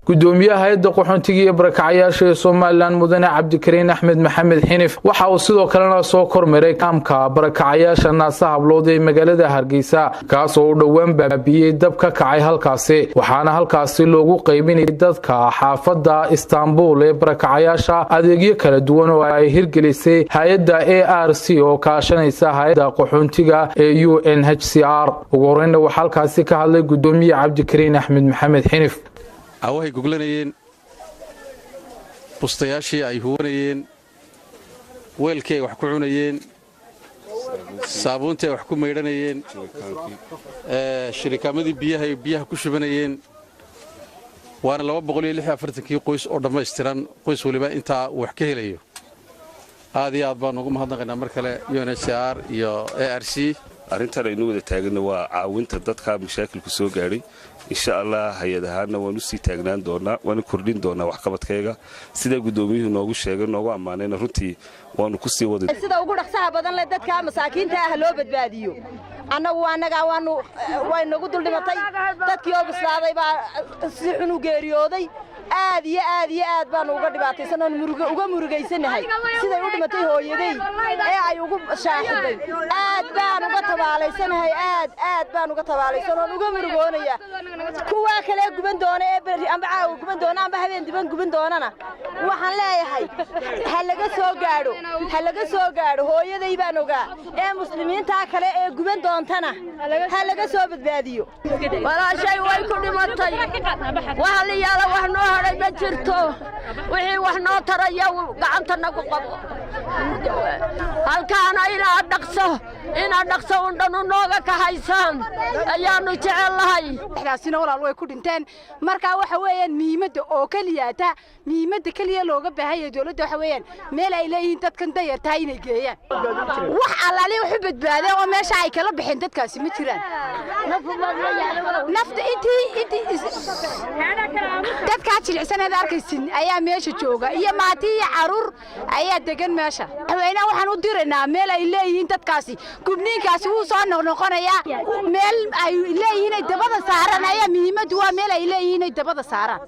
gudoomiyaha hay'adda qaxoontiga iyo barakacayaasha Soomaaliland mudane Cabdikariin Axmed Maxamed Xinif waxa uu sidoo kalena soo kormeeray kaamka barakacayaasha Naasa Hablood ee magaalada Hargeysa kaas oo dhawaan baabiyay dab ka kacay halkaasi waxaana halkaasi loogu qaybinay dadka xaafadda Istanbul ee barakacayaasha adeegyo kala duwan oo ay hirgelisay hay'adda ARC oo kaashanaysa hay'adda qaxoontiga ee UNHCR ugu horreyn waxa halkaasi ka hadlay gudoomiyaha Cabdikariin Axmed Maxamed Xinif away goglanayeen bustayaashii ay huwanayeen weelkii wax ku cunayeen saabuuntii wax ku meydhanayeen shirkaamadii biyaha ku shubanayeen waana 246 qoys oo dhameystiran qoys waliba inta wax ka helayo aad iyo aad baan ugu mahadnaqaynaa mar kale UNHCR iyo ARC arintan aynu wada taagna waa caawinta dadka mashaakilku soo gaaray insha Allah hay'adahaana waanu sii taagnaan doonaa waana kordhin doonaa wax qabadkayga sida gudoomiyuhu noogu sheegay noogu amaanayna runtii waanu ku sii waday sida ugu dhaqsaha badan leh dadka masaakiinta ah loo badbaadiyo anaga way nagu dul dhimatay dadkii oo bislaaday baa si xun u geeriyooday aad iyo aad baan uga dhibaataysanoo uga murugaysanahay sida u dhimatay hooyaday ee ay ugu shaaxiday aad baan uga tabaalaysanahay aad baan uga tabaalaysanoo uga murugoonaya kuwa kale guban doona ee bari amba caaw guban doona amba habeen diban guban doonana waxaan leeyahay ha laga soo gaadho hooyaday baan ogaa ee muslimiinta kale ee guban doontana ha laga soo badbaadiyo walaashay way ku dhimatay waxa la yaala wax noo haray ma jirto wixii wax noo taraya gacanta nagu qabo halkaan inaad dhaqso undhanu nooga ka haysan ayaanu jecelahay waxdaasina walaal way ku dhinteen marka waxa weeyaan muhiimada oo kaliya looga baahay dawladda waxa weeyaan meel ay leeyihiin dadkan dayartaa inay geeyaan wax allaali wax badbaado oo meesha ay kala bixin dadkaasi ma jiraan nafta intii dadka jilicsanada arkaysin ayaa meesha jooga iyo maatii caruur ayaa degan meesha waxayna waxaan u diraynaa meel ay leeyihiin dadkaasi gubniinkaasi uu soo noqonaya meel ay leeyihiin dabada saaran ayaa muhiimadu waa meel ay leeyihiin dabada saaran